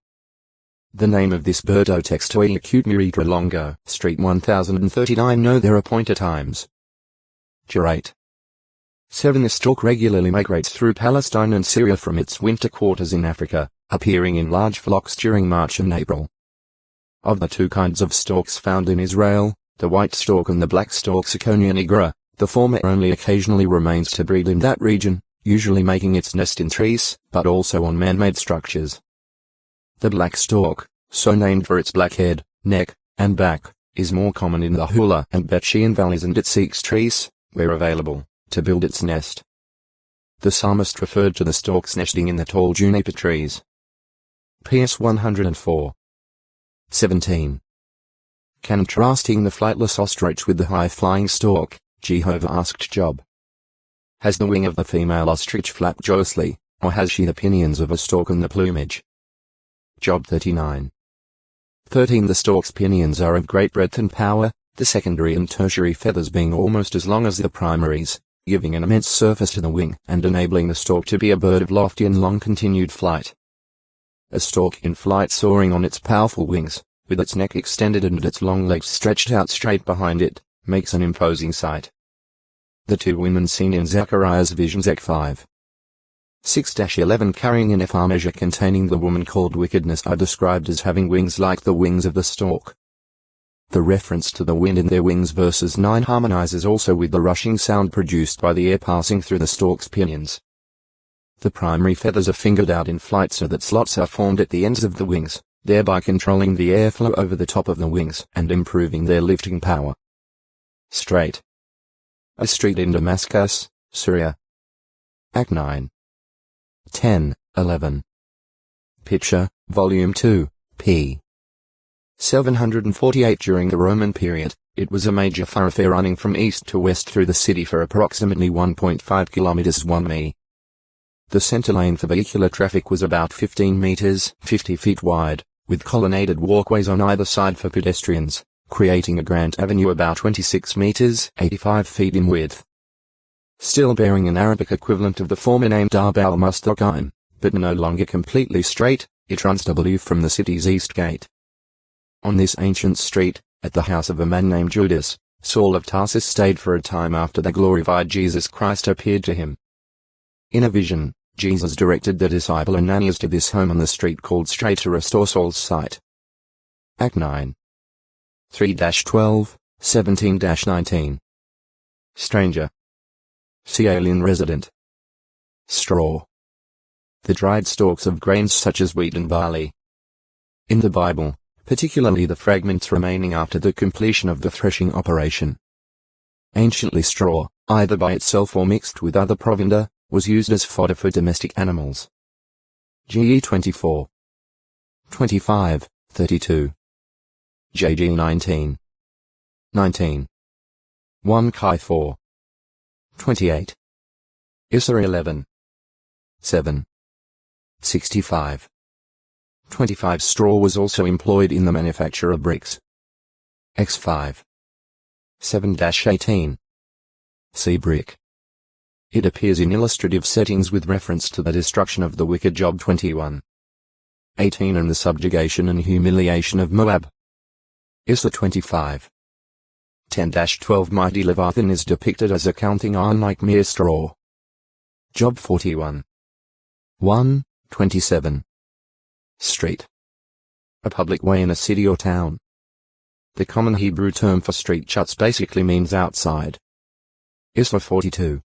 The name of this bird o textoi acute miritra longo, street 1039 know their appointed times. J 8. 7. The stork regularly migrates through Palestine and Syria from its winter quarters in Africa, appearing in large flocks during March and April. Of the two kinds of storks found in Israel, the white stork and the black stork Ciconia nigra, the former only occasionally remains to breed in that region, usually making its nest in trees, but also on man-made structures. The black stork, so named for its black head, neck, and back, is more common in the Hula and Bet-Shean valleys, and it seeks trees, where available, to build its nest. The psalmist referred to the storks nesting in the tall juniper trees. PS 104. 17. Contrasting the flightless ostrich with the high-flying stork, Jehovah asked Job, "Has the wing of the female ostrich flapped joyously, or has she the pinions of a stork and the plumage?" Job 39. 13. The stork's pinions are of great breadth and power, the secondary and tertiary feathers being almost as long as the primaries, giving an immense surface to the wing and enabling the stork to be a bird of lofty and long-continued flight. A stork in flight soaring on its powerful wings, with its neck extended and its long legs stretched out straight behind it, makes an imposing sight. The two women seen in Zechariah's vision Zech 5. 6-11 carrying an ephah measure containing the woman called wickedness are described as having wings like the wings of the stork. The reference to the wind in their wings verses 9 harmonizes also with the rushing sound produced by the air passing through the stork's pinions. The primary feathers are fingered out in flight so that slots are formed at the ends of the wings, thereby controlling the airflow over the top of the wings and improving their lifting power. Straight. A street in Damascus, Syria. Act 9. 10, 11. Picture, Volume 2, p. 748. During the Roman period, it was a major thoroughfare running from east to west through the city for approximately 1.5 kilometers 1 mi. The center lane for vehicular traffic was about 15 meters, 50 feet wide, with colonnaded walkways on either side for pedestrians, creating a grand avenue about 26 meters, 85 feet in width. Still bearing an Arabic equivalent of the former name Darb al-Mustaqim, but no longer completely straight, it runs W from the city's east gate. On this ancient street, at the house of a man named Judas, Saul of Tarsus stayed for a time after the glorified Jesus Christ appeared to him. In a vision, Jesus directed the disciple Ananias to this home on the street called Straight to restore Saul's sight. Act 9. 3-12, 17-19. Stranger. See alien resident. Straw. The dried stalks of grains such as wheat and barley. In the Bible, particularly the fragments remaining after the completion of the threshing operation. Anciently straw, either by itself or mixed with other provender, was used as fodder for domestic animals. GE 24. 25, 32. JG 19. 19. 1 Chi 4. 28. Issa 11. 7. 65. 25. Straw was also employed in the manufacture of bricks. X5. 7-18. See brick. It appears in illustrative settings with reference to the destruction of the wicked Job 21. 18 and the subjugation and humiliation of Moab. Issa 25. 10-12 Mighty Leviathan is depicted as a counting iron like mere straw. Job 41. 1, 27. Street. A public way in a city or town. The common Hebrew term for street chutz basically means outside. Issa 42.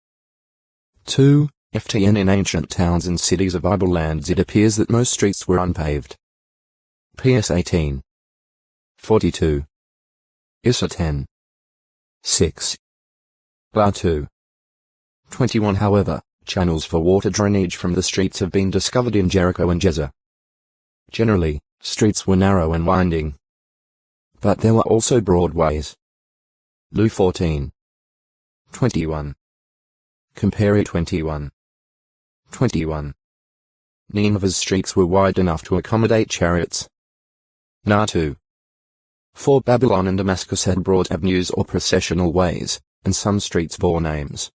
2. FTN in ancient towns and cities of Bible lands it appears that most streets were unpaved. PS 18. 42. Issa 10. 6. Bar 2. 21. However, channels for water drainage from the streets have been discovered in Jericho and Jezza. Generally, streets were narrow and winding, but there were also broad ways. Luke 14:21. Compare 21:21. Nineveh's streets were wide enough to accommodate chariots. Nah 2. For Babylon and Damascus had broad avenues or processional ways, and some streets bore names.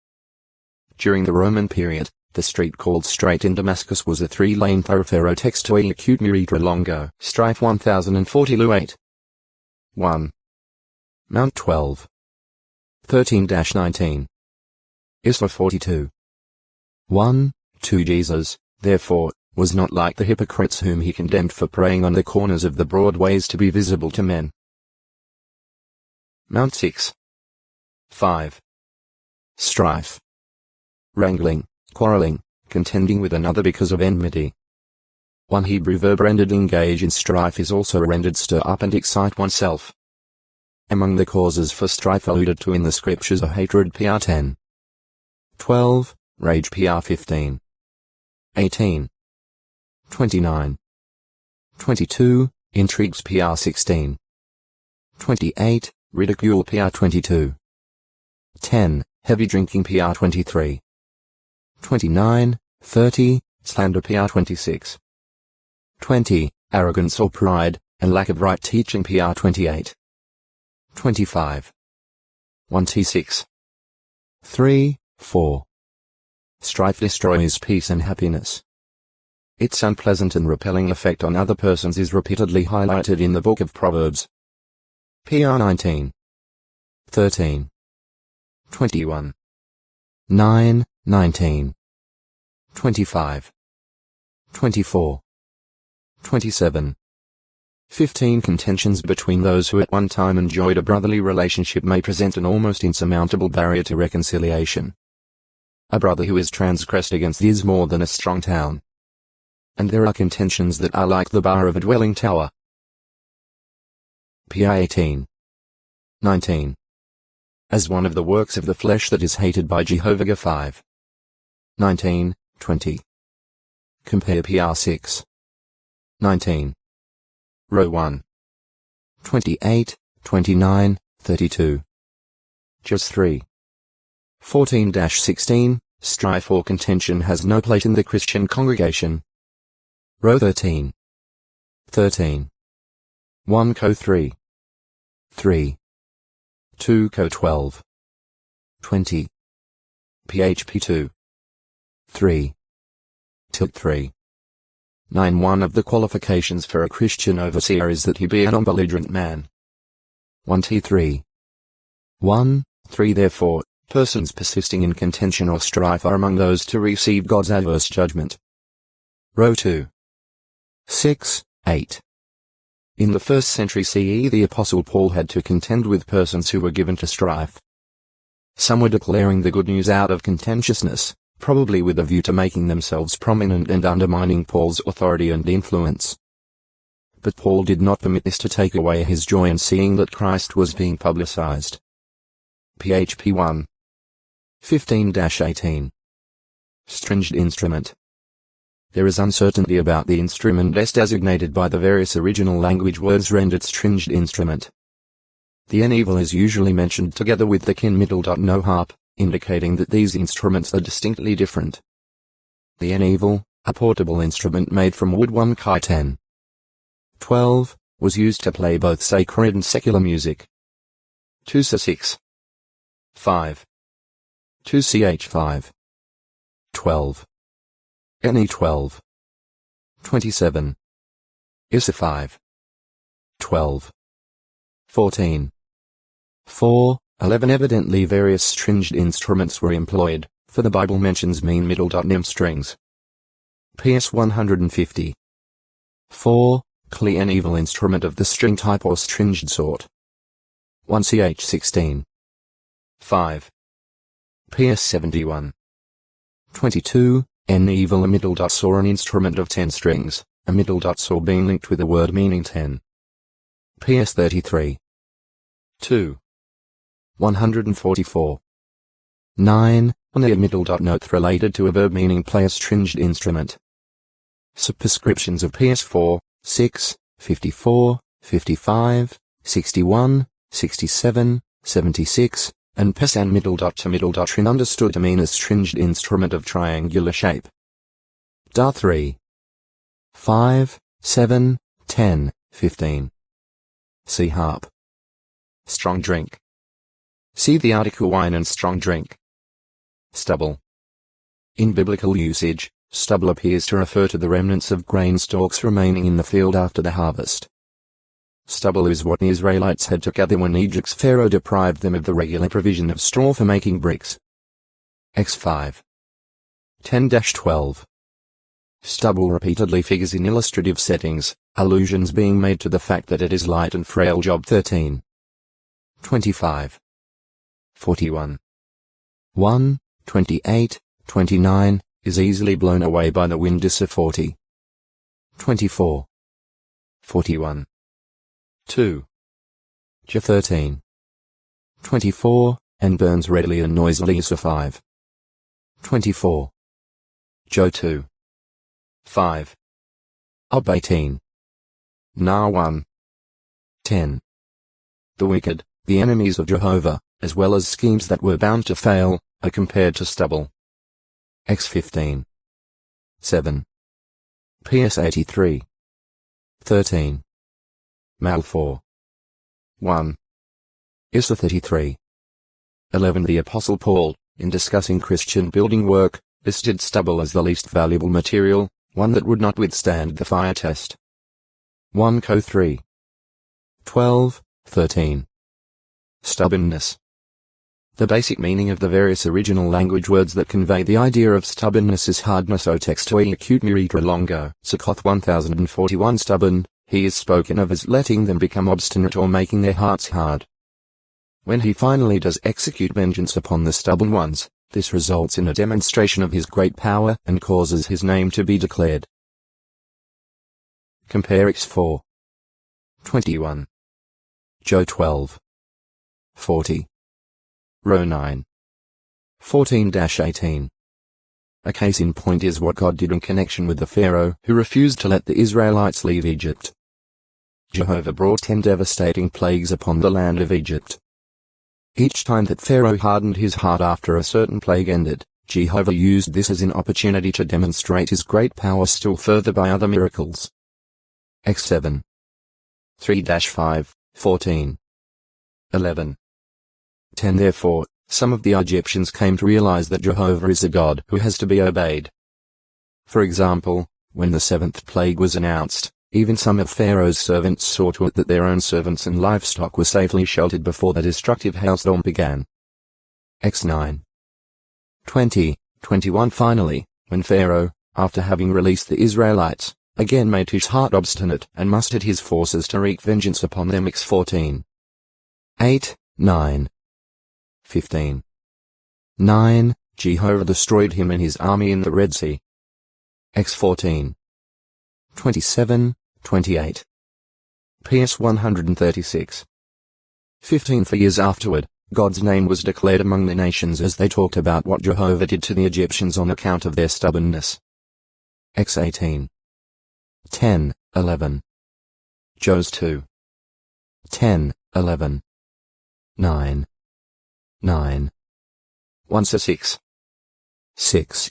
During the Roman period, the street called Straight in Damascus was a 3-lane thoroughfare o textoi acute muritra longo. Strife 1040 Lu 8. 1. Mount 12. 13-19. Isla 42. 1, 2 Jesus, therefore, was not like the hypocrites whom he condemned for praying on the corners of the broad ways to be visible to men. Mount 6. 5. Strife. Wrangling, quarreling, contending with another because of enmity. One Hebrew verb rendered engage in strife is also rendered stir up and excite oneself. Among the causes for strife alluded to in the scriptures are hatred pr 10. 12, rage pr 15. 18. 29. 22, intrigues pr 16. 28, ridicule pr 22. 10, heavy drinking pr 23. 29, 30, slander pr 26. 20, arrogance or pride, and lack of right teaching pr 28. 25. 1t6. 3, 4. Strife destroys peace and happiness. Its unpleasant and repelling effect on other persons is repeatedly highlighted in the book of Proverbs. pr 19. 13. 21. 9, 19. 25. 24. 27. 15 Contentions between those who at one time enjoyed a brotherly relationship may present an almost insurmountable barrier to reconciliation. A brother who is transgressed against is more than a strong town. And there are contentions that are like the bar of a dwelling tower. pr 18. 19. As one of the works of the flesh that is hated by Jehovah 5. 19, 20. Compare pr 6. 19. Row 1. 28, 29, 32. Just 3. 14-16, strife or contention has no place in the Christian congregation. Row 13. 13. 1 Co 3. 3. 2 Co 12. 20. PHP 2. 3. Tilt 3. 9 One of the qualifications for a Christian overseer is that he be a non-belligerent man. 1t3. 1, 3 Therefore, persons persisting in contention or strife are among those to receive God's adverse judgment. Row 2. 6, 8. In the 1st century CE the Apostle Paul had to contend with persons who were given to strife. Some were declaring the good news out of contentiousness, probably with a view to making themselves prominent and undermining Paul's authority and influence. But Paul did not permit this to take away his joy in seeing that Christ was being publicized. PHP 1. 15-18. Stringed instrument. There is uncertainty about the instrument best designated by the various original language words rendered stringed instrument. The n-evil is usually mentioned together with the kin middle. No harp, indicating that these instruments are distinctly different. The n-evil, a portable instrument made from wood 1 Chi 10. 12, was used to play both sacred and secular music. 2 Sa 6. 5. 2 Ch 5. 12. Ne 12. 27. Issa 5. 12. 14. 4. 11 Evidently various stringed instruments were employed, for the Bible mentions mean middle. Nim strings. PS 150. 4. Clear an evil instrument of the string type or stringed sort. 1 Ch 16. 5. PS 71. 22. N evil a middle. Or an instrument of 10 strings, a middle. Or being linked with a word meaning 10. PS 33. 2. 144. 9. On the middle note related to a verb meaning play a stringed instrument. Superscriptions of PS4, 6, 54, 55, 61, 67, 76, and Pesan middle to middle trin understood to mean a stringed instrument of triangular shape. Da 3, 5, 7, 10, 15. See harp. Strong drink. See the article wine and strong drink. Stubble. In biblical usage, stubble appears to refer to the remnants of grain stalks remaining in the field after the harvest. Stubble is what the Israelites had to gather when Egypt's Pharaoh deprived them of the regular provision of straw for making bricks. X5. 10-12. Stubble repeatedly figures in illustrative settings, allusions being made to the fact that it is light and frail. Job 13. 25. 41. 1, 28, 29, is easily blown away by the wind. Issa 40. 24. 41. 2. J 13. 24, and burns readily and noisily. Issa 5. 24. Jo 2. 5. Ob 18. Na 1. 10. The wicked, the enemies of Jehovah, as well as schemes that were bound to fail, are compared to stubble. X 15. 7. PS 83. 13. Mal 4. 1. Issa 33. 11. The Apostle Paul, in discussing Christian building work, listed stubble as the least valuable material, one that would not withstand the fire test. 1 Co 3. 12, 13. Stubbornness. The basic meaning of the various original language words that convey the idea of stubbornness is hardness. O textoi acute miritra longo. Zakat 1041. Stubborn, he is spoken of as letting them become obstinate or making their hearts hard. When he finally does execute vengeance upon the stubborn ones, this results in a demonstration of his great power and causes his name to be declared. Compare X4. 21. Jo 12. 40. Row 9. 14-18. A case in point is what God did in connection with the Pharaoh who refused to let the Israelites leave Egypt. Jehovah brought 10 devastating plagues upon the land of Egypt. Each time that Pharaoh hardened his heart after a certain plague ended, Jehovah used this as an opportunity to demonstrate his great power still further by other miracles. X7. 3-5, 14. 11. 10. Therefore, some of the Egyptians came to realize that Jehovah is a God who has to be obeyed. For example, when the 7th plague was announced, even some of Pharaoh's servants saw to it that their own servants and livestock were safely sheltered before the destructive hailstorm began. X9. 20, 21. Finally, when Pharaoh, after having released the Israelites, again made his heart obstinate and mustered his forces to wreak vengeance upon them. X14. 8, 9. 15. 9. Jehovah destroyed him and his army in the Red Sea. X14. 27, 28. PS 136. 15. For years afterward, God's name was declared among the nations as they talked about what Jehovah did to the Egyptians on account of their stubbornness. X18. 10, 11. Jos 2. 10, 11. 9. 9. 1 6. 6.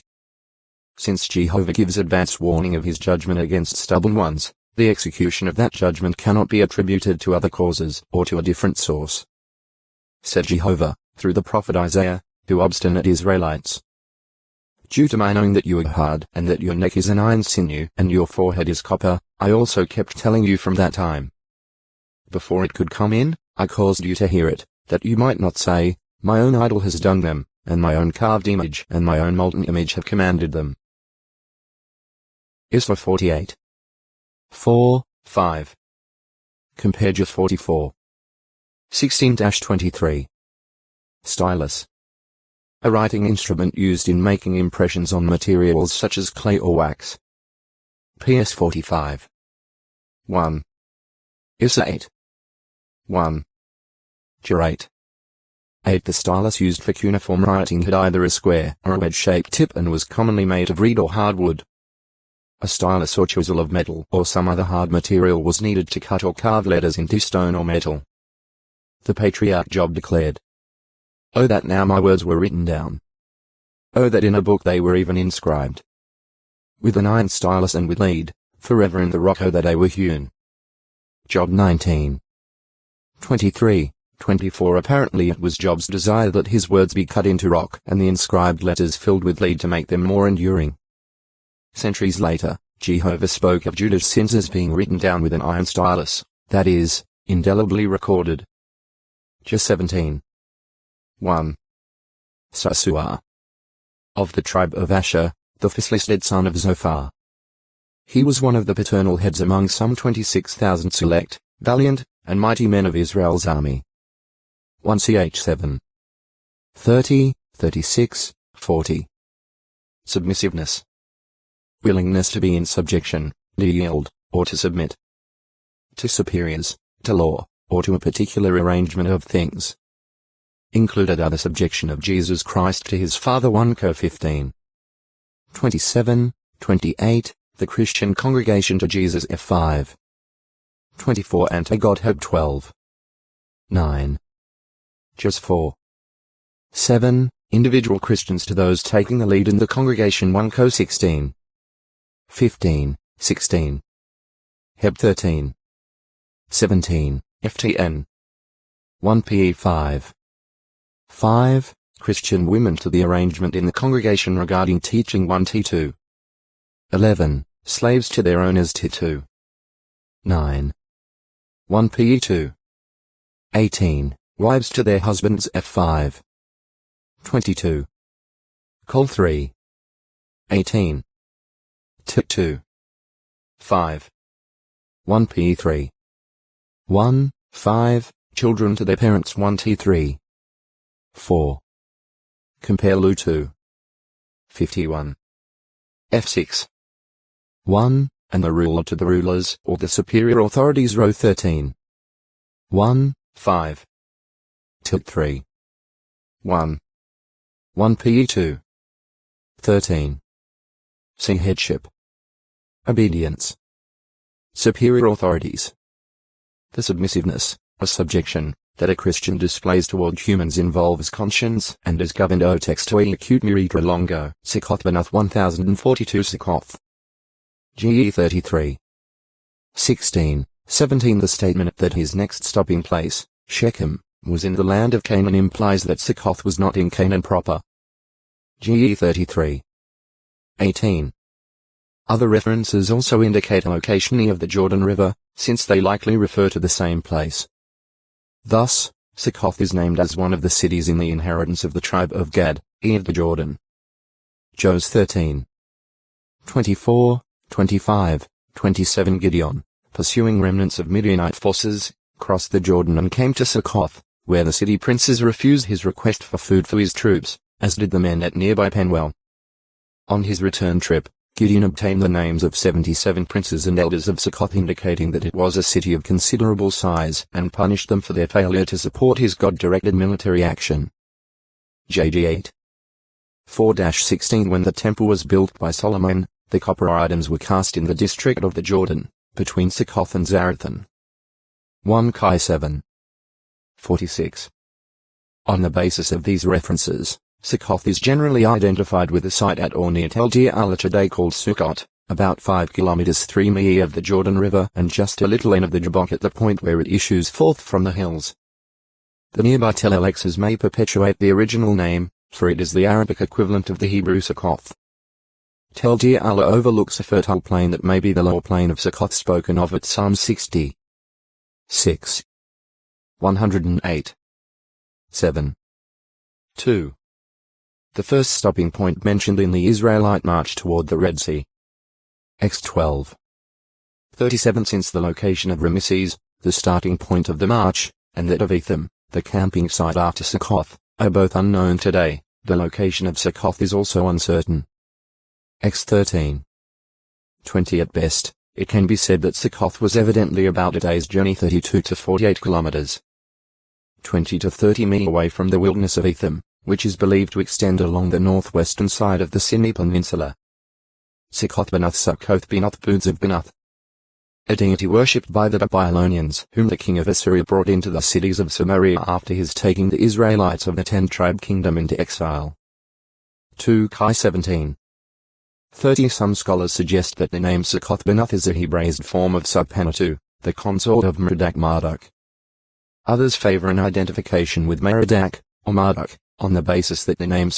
Since Jehovah gives advance warning of his judgment against stubborn ones, the execution of that judgment cannot be attributed to other causes or to a different source. Said Jehovah, through the prophet Isaiah, to obstinate Israelites. Due to my knowing that you are hard and that your neck is an iron sinew and your forehead is copper, I also kept telling you from that time. Before it could come in, I caused you to hear it, that you might not say, my own idol has done them, and my own carved image and my own molten image have commanded them. Issa 48. 4, 5. Compare J 44. 16-23. Stylus. A writing instrument used in making impressions on materials such as clay or wax. PS 45. 1. Issa 8. 1. J 8. 8. The stylus used for cuneiform writing had either a square or a wedge-shaped tip and was commonly made of reed or hardwood. A stylus or chisel of metal or some other hard material was needed to cut or carve letters into stone or metal. The patriarch Job declared, "Oh, that now my words were written down. Oh, that in a book they were even inscribed. With an iron stylus and with lead, forever in the rock, oh, that they were hewn." Job 19. 23, 24. Apparently it was Job's desire that his words be cut into rock and the inscribed letters filled with lead to make them more enduring. Centuries later, Jehovah spoke of Judah's sins as being written down with an iron stylus, that is, indelibly recorded. Just 17. 1. Sasua. Of the tribe of Asher, the first-listed son of Zophar. He was one of the paternal heads among some 26,000 select, valiant, and mighty men of Israel's army. 1 Ch 7. 30, 36, 40. Submissiveness. Willingness to be in subjection, to yield, or to submit. To superiors, to law, or to a particular arrangement of things. Included are the subjection of Jesus Christ to his Father 1 Cor 15. 27, 28, the Christian congregation to Jesus F5. 24 and to Godhead 12. 9. Just 4. 7, individual Christians to those taking the lead in the congregation 1 Co 16. 15, 16. Heb 13. 17, FTN. 1 PE 5. 5. Christian women to the arrangement in the congregation regarding teaching 1 T2. 11. Slaves to their owners T2. 9. 1 PE 2. 18. Wives to their husbands F5. 22. Col 3. 18. T2. 5. 1 PE 3. 1, 5. Children to their parents 1 T3. 4. Compare Lu 2. 51. F6. 1. And the ruler to the rulers or the superior authorities row 13. 1, 5. Tilt 3. 1. 1 PE 2. 13. See headship. Obedience. Superior authorities. The submissiveness, or subjection, that a Christian displays toward humans involves conscience and is governed o textoi acute miritra longo, Sikoth Banath 1042 Sikoth. GE 33. 16, 17. The statement that his next stopping place, Shechem, was in the land of Canaan implies that Sikoth was not in Canaan proper. GE 33. 18. Other references also indicate a location near the Jordan River, since they likely refer to the same place. Thus, Succoth is named as one of the cities in the inheritance of the tribe of Gad, of the Jordan. Jos 13. 24, 25, 27. Gideon, pursuing remnants of Midianite forces, crossed the Jordan and came to Succoth, where the city princes refused his request for food for his troops, as did the men at nearby Penuel. On his return trip, Gideon obtained the names of 77 princes and elders of Succoth, indicating that it was a city of considerable size, and punished them for their failure to support his God-directed military action. JG 8. 4-16. When the temple was built by Solomon, the copper items were cast in the district of the Jordan, between Succoth and Zarethan. 1 Kai 7. 46. On the basis of these references, Succoth is generally identified with a site at or near Tel Dir Allah today called Sukkot, about 5 kilometers 3 mi of the Jordan River and just a little in of the Jabbok at the point where it issues forth from the hills. The nearby Tel El Exes may perpetuate the original name, for it is the Arabic equivalent of the Hebrew Succoth. Tel Dir Allah overlooks a fertile plain that may be the lower plain of Succoth spoken of at Psalm 60. 6. 108. 7. 2. The first stopping point mentioned in the Israelite march toward the Red Sea. X 12. 37. Since the location of Ramesses, the starting point of the march, and that of Etham, the camping site after Succoth, are both unknown today, the location of Succoth is also uncertain. X 13. 20. At best, it can be said that Succoth was evidently about a day's journey 32 to 48 kilometers. 20 to 30 mi away from the wilderness of Etham, which is believed to extend along the northwestern side of the Sinai Peninsula. Succoth Banath Sukkoth Binath Boods of Banath. A deity worshipped by the Babylonians, whom the king of Assyria brought into the cities of Samaria after his taking the Israelites of the 10-tribe kingdom into exile. 2 Kai 17. 30 Some scholars suggest that the name Succoth Banath is a Hebraized form of Subhanatu, the consort of Merodach Marduk. Others favor an identification with Merodach, or Marduk, on the basis that the name